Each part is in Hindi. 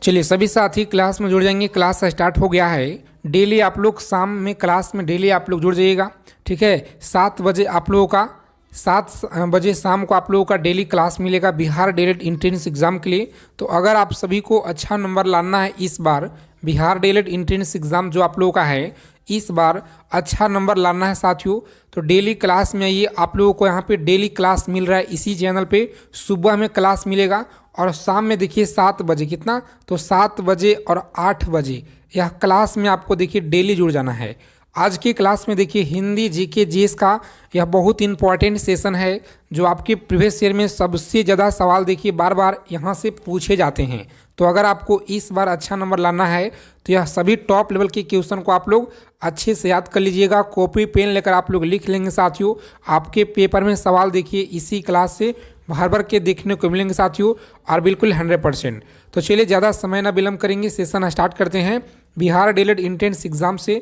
चलिए सभी साथी क्लास में जुड़ जाएंगे। क्लास स्टार्ट हो गया है। डेली आप लोग शाम में क्लास में डेली आप लोग जुड़ जाइएगा, ठीक है। 7 बजे आप लोगों का 7 बजे शाम को आप लोगों का डेली क्लास मिलेगा बिहार डीएलएड एंट्रेंस एग्ज़ाम के लिए। तो अगर आप सभी को अच्छा नंबर लाना है इस बार बिहार डीएलएड एंट्रेंस एग्ज़ाम जो आप लोगों का है इस बार अच्छा नंबर लाना है साथियों, तो डेली क्लास में आइए। आप लोगों को यहाँ पे डेली क्लास मिल रहा है इसी चैनल पे। सुबह में क्लास मिलेगा और शाम में देखिए 7 बजे, कितना तो 7 बजे और 8 बजे यह क्लास में आपको देखिए डेली जुड़ जाना है। आज की क्लास में देखिए हिंदी जीके जीएस का यह बहुत इंपॉर्टेंट सेशन है जो आपके प्रीवियस ईयर में सबसे ज़्यादा सवाल देखिए बार बार यहाँ से पूछे जाते हैं। तो अगर आपको इस बार अच्छा नंबर लाना है तो यह सभी टॉप लेवल के क्वेश्चन को आप लोग अच्छे से याद कर लीजिएगा। कॉपी पेन लेकर आप लोग लिख लेंगे साथियों। आपके पेपर में सवाल देखिए इसी क्लास से भर भर के देखने को मिलेंगे साथियों, और बिल्कुल 100%। तो चलिए ज़्यादा समय ना विलम्ब करेंगे, सेशन स्टार्ट करते हैं। बिहार डीएलएड एंट्रेंस एग्जाम से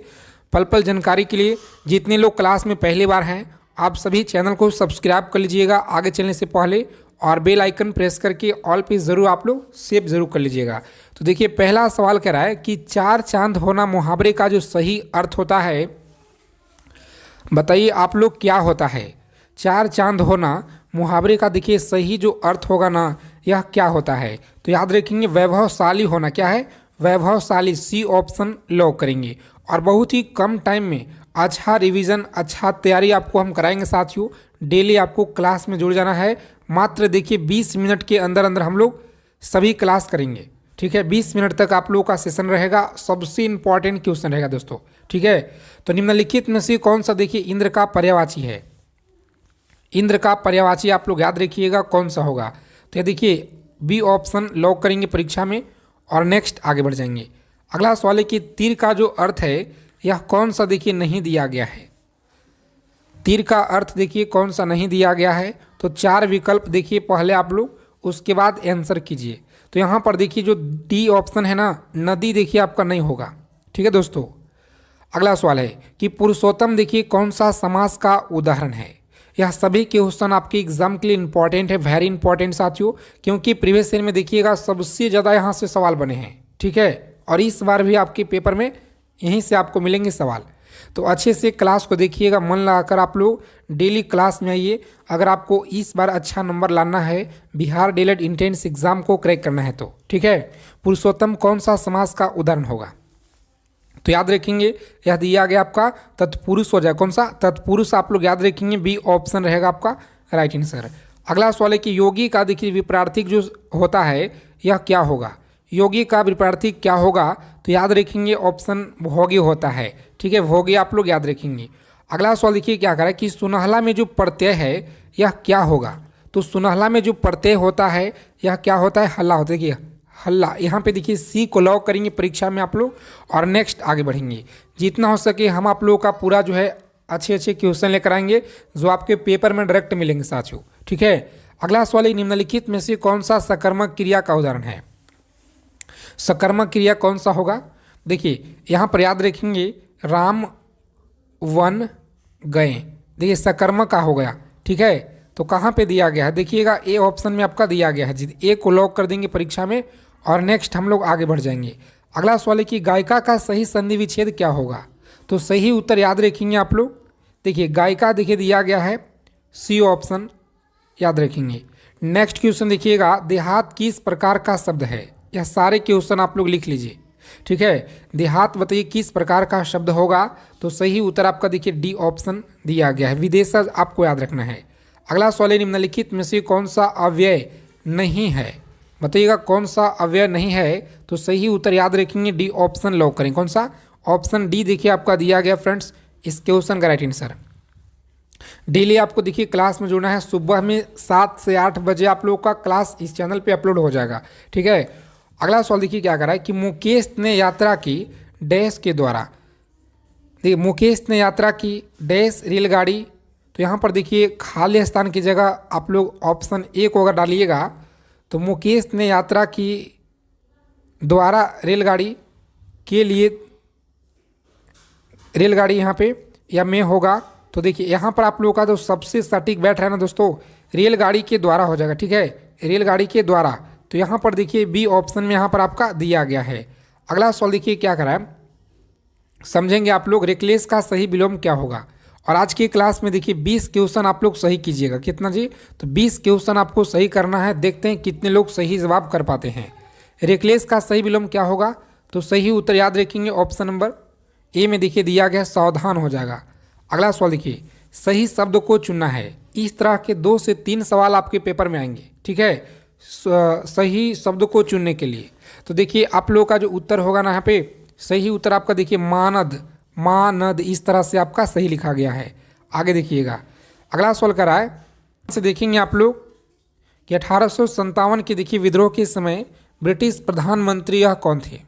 पल पल जानकारी के लिए जितने लोग क्लास में पहली बार हैं आप सभी चैनल को सब्सक्राइब कर लीजिएगा आगे चलने से पहले, और बेल आइकन प्रेस करके ऑल पे ज़रूर आप लोग सेव ज़रूर कर लीजिएगा। तो देखिए पहला सवाल कह रहा है कि 4 चांद होना मुहावरे का जो सही अर्थ होता है, बताइए आप लोग क्या होता है। 4 चांद होना मुहावरे का देखिए सही जो अर्थ होगा ना यह क्या होता है, तो याद रखेंगे वैभवशाली होना। क्या है? वैभवशाली। सी ऑप्शन लॉक करेंगे। और बहुत ही कम टाइम में अच्छा रिवीजन अच्छा तैयारी आपको हम कराएंगे साथियों। डेली आपको क्लास में जुड़ जाना है। मात्र देखिए 20 मिनट के अंदर अंदर हम लोग सभी क्लास करेंगे, ठीक है। 20 मिनट तक आप लोगों का सेशन रहेगा। सबसे इंपॉर्टेंट क्वेश्चन रहेगा दोस्तों, ठीक है। तो निम्नलिखित में से कौन सा देखिए इंद्र का पर्यायवाची है। इंद्र का पर्यायवाची आप लोग याद रखिएगा कौन सा होगा। तो ये देखिए बी ऑप्शन लॉक करेंगे परीक्षा में, और नेक्स्ट आगे बढ़ जाएंगे। अगला सवाल है कि तीर का जो अर्थ है यह कौन सा देखिए नहीं दिया गया है। तीर का अर्थ देखिए कौन सा नहीं दिया गया है। तो 4 विकल्प देखिए पहले आप लोग, उसके बाद आंसर कीजिए। तो यहाँ पर देखिए जो डी ऑप्शन है ना नदी देखिए आपका नहीं होगा, ठीक है दोस्तों। अगला सवाल है कि पुरुषोत्तम देखिए कौन सा समास का उदाहरण है। यह सभी क्वेश्चन आपके एग्जाम के लिए इंपॉर्टेंट है, वेरी इंपॉर्टेंट साथियों, क्योंकि प्रीवियस ईयर में देखिएगा सबसे ज़्यादा यहाँ से सवाल बने हैं, ठीक है। और इस बार भी आपके पेपर में यहीं से आपको मिलेंगे सवाल। तो अच्छे से क्लास को देखिएगा, मन लगाकर आप लोग डेली क्लास में आइए। अगर आपको इस बार अच्छा नंबर लाना है बिहार डीएलएड एंट्रेंस एग्जाम को क्रैक करना है तो, ठीक है। पुरुषोत्तम कौन सा समास का उदाहरण होगा, तो याद रखेंगे यह दिया गया आपका तत्पुरुष हो जाए। कौन सा? तत्पुरुष आप लोग याद रखेंगे, बी ऑप्शन रहेगा आपका राइट आंसर। अगला सवाल है कि योगी का देखिए विपरीतार्थिक जो होता है यह क्या होगा। योगी का विपरीतार्थिक क्या होगा, तो याद रखेंगे ऑप्शन भोगी होता है, ठीक है। भोगी आप लोग याद रखेंगे। अगला सवाल देखिए क्या कह रहा है कि सुनहला में जो प्रत्यय है यह क्या होगा। तो सुनहला में जो प्रत्यय होता है यह क्या होता है, हल्ला होता है। देखिए हल्ला, यहाँ पे देखिए सी को लॉक करेंगे परीक्षा में आप लोग, और नेक्स्ट आगे बढ़ेंगे। जितना हो सके हम आप लोगों का पूरा जो है अच्छे अच्छे क्वेश्चन लेकर आएंगे जो आपके पेपर में डायरेक्ट मिलेंगे साथियों, ठीक है। अगला सवाल है निम्नलिखित में से कौन सा सकर्मक क्रिया का उदाहरण है। सकर्मक क्रिया कौन सा होगा, देखिए यहाँ पर याद रखेंगे राम वन गए। देखिए सकर्मक का हो गया, ठीक है। तो कहाँ पे दिया गया है देखिएगा, ए ऑप्शन में आपका दिया गया है। जी ए को लॉक कर देंगे परीक्षा में, और नेक्स्ट हम लोग आगे बढ़ जाएंगे। अगला सवाल है कि गायिका का सही संधि विच्छेद क्या होगा। तो सही उत्तर याद रखेंगे आप लोग। देखिए गायिका देखिए दिया गया है, सी ऑप्शन याद रखेंगे। नेक्स्ट क्वेश्चन देखिएगा देहात किस प्रकार का शब्द है। यह सारे क्वेश्चन आप लोग लिख लीजिए, ठीक है। देहात बताइए किस प्रकार का शब्द होगा, तो सही उत्तर आपका देखिए डी ऑप्शन दिया गया है, विदेशज आपको याद रखना है। अगला सवाल है निम्नलिखित में से कौन सा अव्यय नहीं है, बताइएगा कौन सा अव्यय नहीं है। तो सही उत्तर याद रखेंगे डी ऑप्शन लॉक करें। कौन सा? ऑप्शन डी देखिए आपका दिया गया फ्रेंड्स इस क्वेश्चन का राइट आंसर। डेली आपको देखिए क्लास में जुड़ना है। सुबह में 7 से 8 बजे आप लोगों का क्लास इस चैनल पे अपलोड हो जाएगा, ठीक है। अगला सवाल देखिए क्या कर रहा है कि मुकेश ने यात्रा की डैश के द्वारा। देखिए मुकेश ने यात्रा की डैश रेलगाड़ी। तो यहाँ पर देखिए खाली स्थान की जगह आप लोग ऑप्शन ए को अगर डालिएगा तो मुकेश ने यात्रा की द्वारा रेलगाड़ी के लिए, रेलगाड़ी यहाँ पे या में होगा। तो देखिए यहाँ पर आप लोगों का जो सबसे सटीक बैठ रहा है ना दोस्तों, रेलगाड़ी के द्वारा हो जाएगा, ठीक है। रेलगाड़ी के द्वारा तो यहाँ पर देखिए बी ऑप्शन में यहाँ पर आपका दिया गया है। अगला सवाल देखिए क्या करा है, समझेंगे आप लोग रेकलेस का सही विलोम क्या होगा। और आज की क्लास में देखिए 20 क्वेश्चन आप लोग सही कीजिएगा। कितना जी? तो 20 क्वेश्चन आपको सही करना है। देखते हैं कितने लोग सही जवाब कर पाते हैं। रेकलेस का सही विलोम क्या होगा? तो सही उत्तर याद रखेंगे ऑप्शन नंबर ए में देखिए दिया गया सावधान हो जाएगा। अगला सवाल देखिए सही शब्द को चुनना है। इस तरह के 2 से 3 सवाल आपके पेपर में आएंगे, ठीक है, सही शब्द को चुनने के लिए। तो देखिए आप लोगों का जो उत्तर होगा ना, यहाँ पे सही उत्तर आपका देखिए मानद, मानद इस तरह से आपका सही लिखा गया है। आगे देखिएगा अगला सवाल करा है, से देखेंगे आप लोग कि 1857 के देखिए विद्रोह के समय ब्रिटिश प्रधानमंत्री यह कौन थे?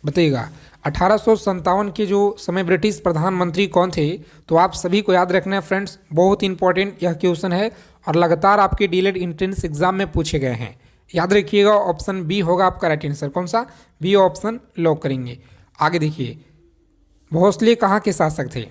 बताइएगा 1857 के जो समय ब्रिटिश प्रधानमंत्री कौन थे? तो आप सभी को याद रखना है फ्रेंड्स, बहुत इंपॉर्टेंट यह क्वेश्चन है और लगातार आपके डीएलएड एंट्रेंस एग्जाम में पूछे गए हैं। याद रखिएगा ऑप्शन बी होगा आपका राइट आंसर। कौन सा? बी ऑप्शन लॉक करेंगे। आगे देखिए भोसले कहाँ के शासक थे?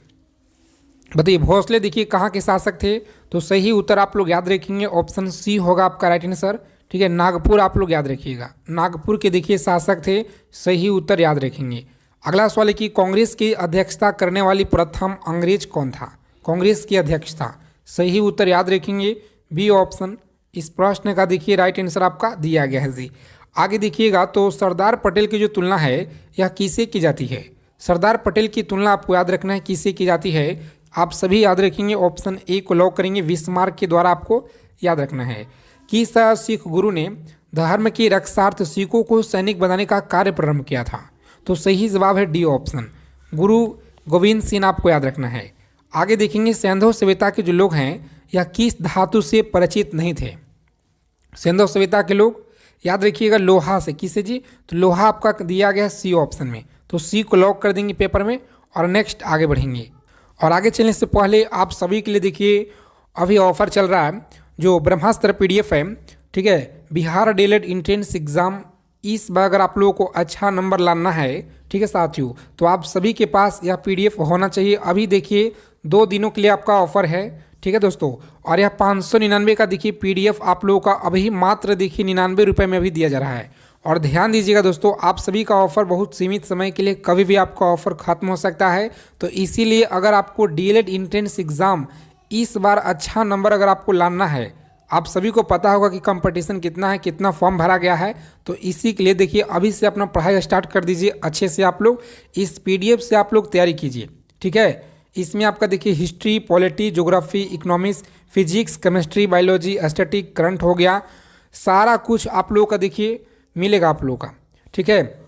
बताइए भोसले देखिए कहाँ के शासक थे? तो सही उत्तर आप लोग याद रखेंगे ऑप्शन सी होगा आपका राइट आंसर, ठीक है। नागपुर आप लोग याद रखिएगा, नागपुर के देखिए शासक थे। सही उत्तर याद रखेंगे। अगला सवाल है कि कांग्रेस की अध्यक्षता करने वाली प्रथम अंग्रेज कौन था? कांग्रेस की अध्यक्षता, सही उत्तर याद रखेंगे बी ऑप्शन। इस प्रश्न का देखिए राइट आंसर आपका दिया गया है जी। आगे देखिएगा तो सरदार पटेल की जो तुलना है यह किससे की जाती है? सरदार पटेल की तुलना आपको याद रखना है किससे की जाती है? आप सभी याद रखेंगे ऑप्शन ए को लॉक करेंगे। बिस्मार्क के द्वारा आपको याद रखना है। किस सिख गुरु ने धर्म की रक्षार्थ सिखों को सैनिक बनाने का कार्य प्रारंभ किया था? तो सही जवाब है डी ऑप्शन, गुरु गोविंद सिंह आपको याद रखना है। आगे देखेंगे सिंधु सभ्यता के जो लोग हैं यह किस धातु से परिचित नहीं थे? सिंधु सभ्यता के लोग याद रखिएगा लोहा से। किससे जी? तो लोहा आपका दिया गया सी ऑप्शन में, तो सी को लॉक कर देंगे पेपर में और नेक्स्ट आगे बढ़ेंगे। और आगे चलने से पहले आप सभी के लिए देखिए अभी ऑफर चल रहा है जो ब्रह्मास्त्र पीडीएफ है, ठीक है, बिहार डीएलएड एंट्रेंस एग्जाम। इस बार अगर आप लोगों को अच्छा नंबर लाना है, ठीक है साथियों, तो आप सभी के पास यह पीडीएफ होना चाहिए। अभी देखिए 2 दिनों के लिए आपका ऑफर है, ठीक है दोस्तों। और यह 599 का देखिए पीडीएफ आप लोगों का अभी मात्र देखिए 99 रुपये में अभी दिया जा रहा है। और ध्यान दीजिएगा दोस्तों, आप सभी का ऑफर बहुत सीमित समय के लिए, कभी भी आपका ऑफर खत्म हो सकता है। तो इसीलिए अगर आपको डीएलएड एंट्रेंस एग्जाम इस बार अच्छा नंबर अगर आपको लाना है, आप सभी को पता होगा कि कंपटीशन कितना है, कितना फॉर्म भरा गया है, तो इसी के लिए देखिए अभी से अपना पढ़ाई स्टार्ट कर दीजिए अच्छे से। आप लोग इस पीडीएफ से आप लोग तैयारी कीजिए, ठीक है। इसमें आपका देखिए history, polity, geography, economics, physics, chemistry, biology, aesthetic, current हो गया, सारा कुछ आप लोगों का देखिए मिलेगा आप लोगों का, ठीक है।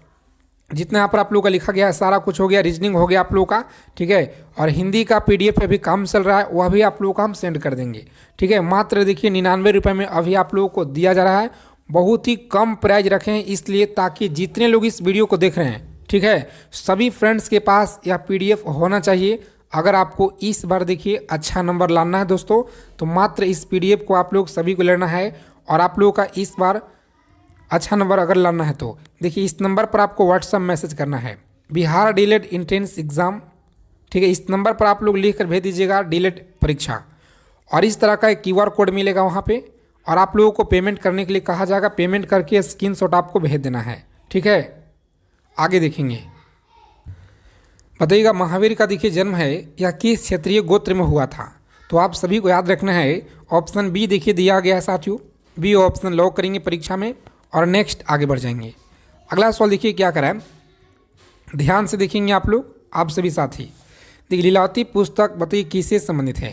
जितना यहाँ पर आप लोगों का लिखा गया है सारा कुछ हो गया, रीजनिंग हो गया आप लोगों का, ठीक है। और हिंदी का पीडीएफ पे भी काम चल रहा है, वह भी आप लोगों को हम सेंड कर देंगे, ठीक है। मात्र देखिए 99 रुपये में अभी आप लोगों को दिया जा रहा है। बहुत ही कम प्राइस रखे हैं इसलिए ताकि जितने लोग इस वीडियो को देख रहे हैं, ठीक है, सभी फ्रेंड्स के पास यह पीडीएफ होना चाहिए। अगर आपको इस बार देखिए अच्छा नंबर लाना है दोस्तों, तो मात्र इस पीडीएफ को आप लोग सभी को लेना है। और आप लोगों का इस बार अच्छा नंबर अगर लाना है तो देखिए इस नंबर पर आपको व्हाट्सएप मैसेज करना है, बिहार डीएलएड एंट्रेंस एग्जाम, ठीक है। इस नंबर पर आप लोग लिख कर भेज दीजिएगा डीएलएड परीक्षा। और इस तरह का एक क्यूआर कोड मिलेगा वहाँ पे, और आप लोगों को पेमेंट करने के लिए कहा जाएगा। पेमेंट करके स्क्रीनशॉट आपको भेज देना है, ठीक है। आगे देखेंगे, बताइएगा महावीर का देखिए जन्म है या किस क्षेत्रीय गोत्र में हुआ था? तो आप सभी को याद रखना है ऑप्शन बी देखिए दिया गया है साथियों, बी ऑप्शन लॉक करेंगे परीक्षा में और नेक्स्ट आगे बढ़ जाएंगे। अगला सवाल देखिए क्या करा है, ध्यान से देखेंगे आप लोग, आप सभी साथी। देखिए लीलावती पुस्तक बताइए किससे संबंधित है?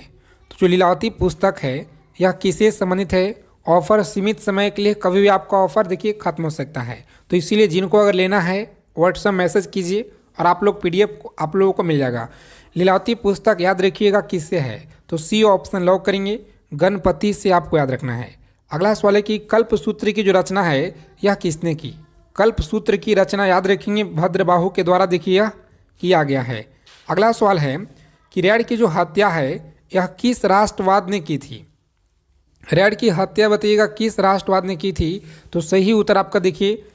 तो जो लीलावती पुस्तक है यह किससे संबंधित है? ऑफर सीमित समय के लिए, कभी भी आपका ऑफर देखिए खत्म हो सकता है। तो इसीलिए जिनको अगर लेना है व्हाट्सएप मैसेज कीजिए और आप लोग पीडीएफ आप लोगों को मिल जाएगा। लीलावती पुस्तक याद रखिएगा किससे है? तो सी ऑप्शन लॉक करेंगे, गणपति से आपको याद रखना है। अगला सवाल है कि कल्पसूत्र की जो रचना है यह किसने की? कल्पसूत्र की रचना याद रखेंगे भद्रबाहु के द्वारा देखिए यह किया गया है। अगला सवाल है कि रेड की जो हत्या है यह किस राष्ट्रवाद ने की थी? रेड की हत्या बताइएगा किस राष्ट्रवाद ने की थी? तो सही उत्तर आपका देखिए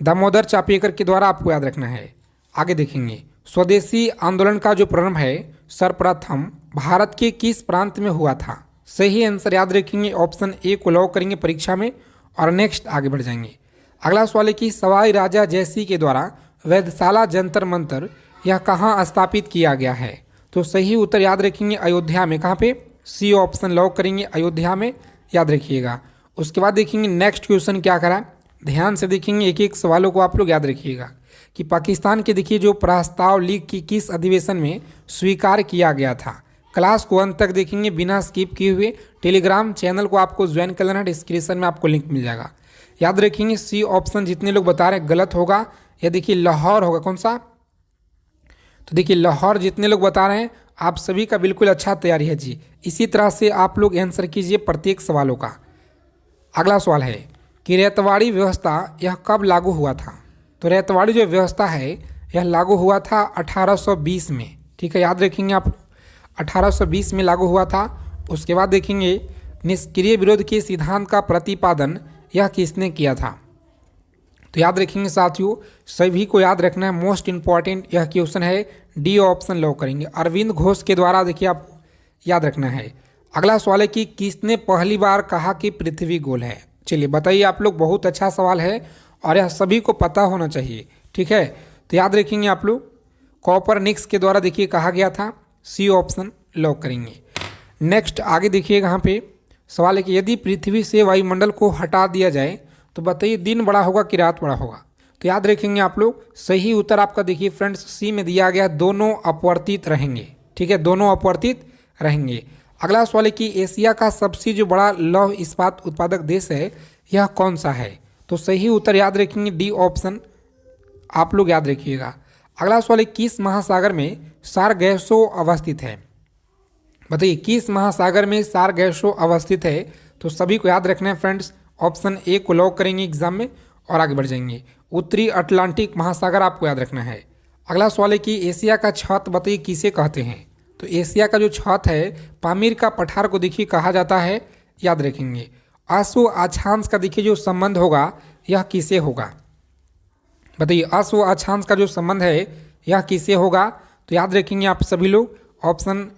दामोदर चापेकर के द्वारा आपको याद रखना है। आगे देखेंगे, स्वदेशी आंदोलन का जो प्रारंभ है सर्वप्रथम भारत के किस प्रांत में हुआ था? सही आंसर याद रखेंगे ऑप्शन ए को लॉक करेंगे परीक्षा में और नेक्स्ट आगे बढ़ जाएंगे। अगला सवाल है कि सवाई राजा जयसिंह के द्वारा वेधशाला जंतर मंतर यह कहाँ स्थापित किया गया है? तो सही उत्तर याद रखेंगे अयोध्या में। कहाँ पे? सी ऑप्शन लॉक करेंगे, अयोध्या में, याद रखिएगा। उसके बाद देखेंगे नेक्स्ट क्वेश्चन क्या करा, ध्यान से देखेंगे, एक एक सवालों को आप लोग याद रखिएगा कि पाकिस्तान के देखिए जो प्रस्ताव लीग की किस अधिवेशन में स्वीकार किया गया था। क्लास को अंत तक देखेंगे बिना स्किप किए हुए। टेलीग्राम चैनल को आपको ज्वाइन कर लेना, डिस्क्रिप्शन में आपको लिंक मिल जाएगा। याद रखेंगे सी ऑप्शन जितने लोग बता रहे हैं गलत होगा, या देखिए लाहौर होगा। कौन सा? तो देखिए लाहौर जितने लोग बता रहे हैं आप सभी का बिल्कुल अच्छा तैयारी है जी। इसी तरह से आप लोग आंसर कीजिए प्रत्येक सवालों का। अगला सवाल है कि रैयतवाड़ी व्यवस्था यह कब लागू हुआ था? तो रैयतवाड़ी जो व्यवस्था है यह लागू हुआ था 1820 में। ठीक है, याद रखेंगे आप, 1820 में लागू हुआ था। उसके बाद देखेंगे निष्क्रिय विरोध के सिद्धांत का प्रतिपादन यह किसने किया था? तो याद रखेंगे साथियों, सभी को याद रखना है, मोस्ट इंपॉर्टेंट यह क्वेश्चन है, डी ऑप्शन लॉक करेंगे। अरविंद घोष के द्वारा देखिए आपको याद रखना है। अगला सवाल है कि किसने पहली बार कहा कि पृथ्वी गोल है? चलिए बताइए आप लोग, बहुत अच्छा सवाल है और यह सभी को पता होना चाहिए। ठीक है, तो याद रखेंगे आप लोग, कॉपरनिकस के द्वारा देखिए कहा गया था, सी ऑप्शन लॉक करेंगे। नेक्स्ट आगे देखिएगा, यहाँ पे सवाल है कि यदि पृथ्वी से वायुमंडल को हटा दिया जाए तो बताइए दिन बड़ा होगा कि रात बड़ा होगा? तो याद रखेंगे आप लोग, सही उत्तर आपका देखिए फ्रेंड्स सी में दिया गया, दोनों अपवर्तित रहेंगे। ठीक है, दोनों अपवर्तित रहेंगे। अगला सवाल है कि एशिया का सबसे जो बड़ा लौह इस्पात उत्पादक देश है यह कौन सा है? तो सही उत्तर याद रखेंगे डी ऑप्शन आप लोग याद रखिएगा। अगला सवाल है किस महासागर में सारगैसो अवस्थित है? बताइए किस महासागर में सारगैसो अवस्थित है? तो सभी को याद रखना है फ्रेंड्स, ऑप्शन ए को लॉक करेंगे एग्जाम में और आगे बढ़ जाएंगे। उत्तरी अटलांटिक महासागर आपको याद रखना है। अगला सवाल है कि एशिया का छत बताइए किसे कहते हैं? तो एशिया का जो छत है पामीर का पठार को देखिए कहा जाता है, याद रखेंगे। अश्व अक्षांश का देखिए जो संबंध होगा यह किसे होगा? बताइए अश्व अक्षांश का जो संबंध है यह किसे होगा? तो याद रखेंगे आप सभी लोग, ऑप्शन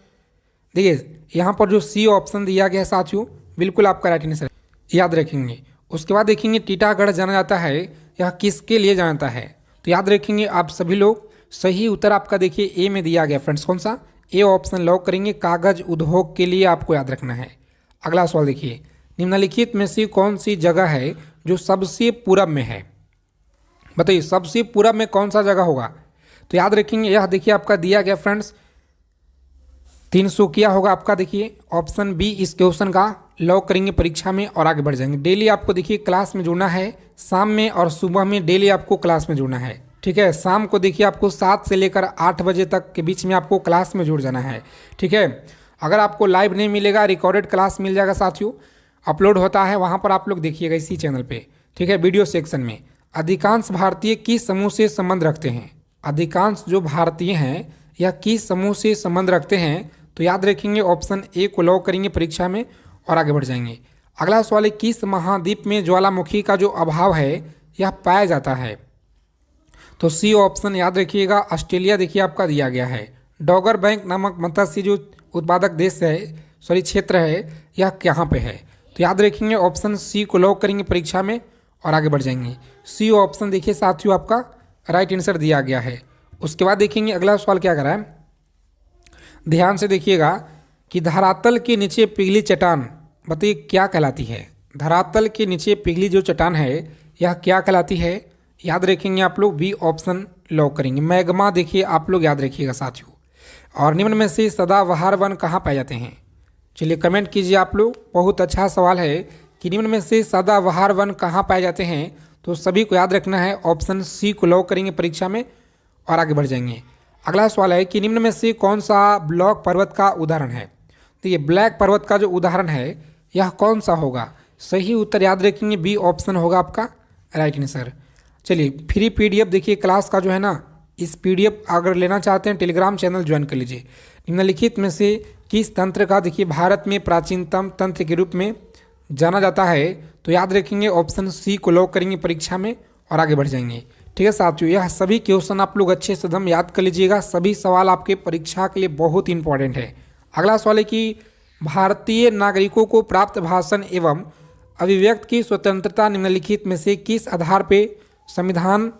देखिए यहाँ पर जो सी ऑप्शन दिया गया है साथियों, बिल्कुल आपका राइट आंसर याद रखेंगे। उसके बाद देखेंगे टीटागढ़ जाना जाता है, यह किसके लिए जाना जाता है? तो याद रखेंगे आप सभी लोग, सही उत्तर आपका देखिए ए में दिया गया फ्रेंड्स। कौन सा? ए ऑप्शन लॉक करेंगे, कागज उद्योग के लिए आपको याद रखना है। अगला सवाल देखिए, निम्नलिखित में से कौन सी जगह है जो सबसे पूरब में है? बताइए सबसे पूरब में कौन सा जगह होगा? तो याद रखेंगे यह देखिए आपका दिया गया फ्रेंड्स 300 होगा आपका, देखिए ऑप्शन बी इस क्वेश्चन का लॉक करेंगे परीक्षा में और आगे बढ़ जाएंगे। डेली आपको देखिए क्लास में जुड़ना है, शाम में और सुबह में डेली आपको क्लास में जुड़ना है। ठीक है, शाम को देखिए आपको 7 से लेकर 8 बजे तक के बीच में आपको क्लास में जुड़ जाना है। ठीक है, अगर आपको लाइव नहीं मिलेगा रिकॉर्डेड क्लास मिल जाएगा साथियों, अपलोड होता है, वहाँ पर आप लोग देखिएगा इसी चैनल पर। ठीक है, वीडियो सेक्शन में। अधिकांश भारतीय किस समूह से संबंध रखते हैं? अधिकांश जो भारतीय हैं यह किस समूह से संबंध रखते हैं? तो याद रखेंगे ऑप्शन ए को लॉक करेंगे परीक्षा में और आगे बढ़ जाएंगे। अगला सवाल है किस महाद्वीप में ज्वालामुखी का जो अभाव है यह पाया जाता है? तो सी ऑप्शन याद रखिएगा, ऑस्ट्रेलिया देखिए आपका दिया गया है। डॉगर बैंक नामक मत्स्य जो उत्पादक देश है, सॉरी क्षेत्र है, यह कहाँ पे है? तो याद रखेंगे ऑप्शन सी को लॉक करेंगे परीक्षा में और आगे बढ़ जाएंगे। सी ऑप्शन देखिए साथियों आपका राइट आंसर दिया गया है। उसके बाद देखेंगे अगला सवाल क्या करा है, ध्यान से देखिएगा कि धरातल के नीचे पिघली चट्टान बताइए क्या कहलाती है? धरातल के नीचे पिघली जो चट्टान है यह क्या कहलाती है? याद रखेंगे आप लोग, बी ऑप्शन लॉक करेंगे। मैग्मा देखिए आप लोग याद रखिएगा साथियों। और निम्न में से सदाबहार वन कहाँ पाए जाते हैं? चलिए कमेंट कीजिए आप लोग, बहुत अच्छा सवाल है कि निम्न में से सदाबहार वन कहाँ पाए जाते हैं? तो सभी को याद रखना है, ऑप्शन सी को लॉक करेंगे परीक्षा में और आगे बढ़ जाएंगे। अगला सवाल है कि निम्न में से कौन सा ब्लॉक पर्वत का उदाहरण है? तो ये ब्लैक पर्वत का जो उदाहरण है यह कौन सा होगा? सही उत्तर याद रखेंगे बी ऑप्शन होगा आपका राइट आंसर। चलिए फ्री पीडीएफ देखिए क्लास का जो है ना, इस पीडीएफ अगर लेना चाहते हैं टेलीग्राम चैनल ज्वाइन कर लीजिए। निम्नलिखित में से किस तंत्र का देखिए भारत में प्राचीनतम तंत्र के रूप में जाना जाता है? तो याद रखेंगे ऑप्शन सी को लॉक करेंगे परीक्षा में और आगे बढ़ जाएंगे। ठीक है साथियों, यह सभी क्वेश्चन आप लोग अच्छे से एकदम याद कर लीजिएगा, सभी सवाल आपके परीक्षा के लिए बहुत इंपॉर्टेंट है। अगला सवाल है कि भारतीय नागरिकों को प्राप्त भाषण एवं अभिव्यक्त की स्वतंत्रता निम्नलिखित में से किस आधार पे संविधान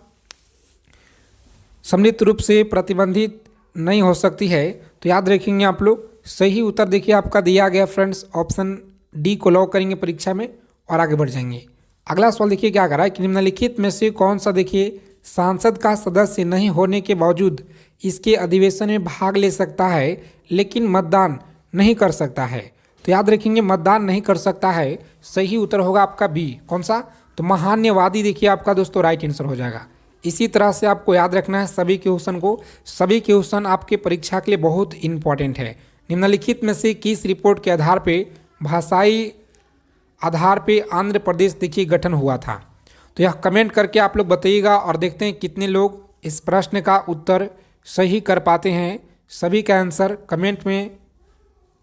सम्मिलित रूप से प्रतिबंधित नहीं हो सकती है? तो याद रखेंगे आप लोग, सही उत्तर देखिए आपका दिया गया फ्रेंड्स, ऑप्शन डी को लॉक करेंगे परीक्षा में और आगे बढ़ जाएंगे। अगला सवाल देखिए क्या कर रहा है कि निम्नलिखित में से कौन सा देखिए सांसद का सदस्य नहीं होने के बावजूद इसके अधिवेशन में भाग ले सकता है लेकिन मतदान नहीं कर सकता है? तो याद रखेंगे मतदान नहीं कर सकता है, सही उत्तर होगा आपका बी। कौन सा? तो महान्यवादी देखिए आपका दोस्तों राइट आंसर हो जाएगा। इसी तरह से आपको याद रखना है सभी क्वेश्चन को, सभी क्वेश्चन आपके परीक्षा के लिए बहुत इंपॉर्टेंट है। निम्नलिखित में से किस रिपोर्ट के आधार पे भाषाई आधार पे आंध्र प्रदेश देखिए गठन हुआ था? तो यह कमेंट करके आप लोग बताइएगा और देखते हैं कितने लोग इस प्रश्न का उत्तर सही कर पाते हैं। सभी का आंसर कमेंट में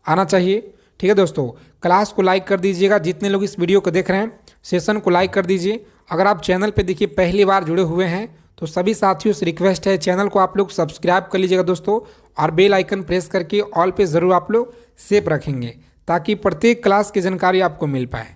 आना चाहिए। ठीक है दोस्तों, क्लास को लाइक कर दीजिएगा। जितने लोग इस वीडियो को देख रहे हैं सेशन को लाइक कर दीजिए। अगर आप चैनल पे देखिए पहली बार जुड़े हुए हैं तो सभी साथियों से रिक्वेस्ट है चैनल को आप लोग सब्सक्राइब कर लीजिएगा दोस्तों, और बेल आइकन प्रेस करके ऑल पे ज़रूर आप लोग सेव रखेंगे ताकि प्रत्येक क्लास की जानकारी आपको मिल पाए।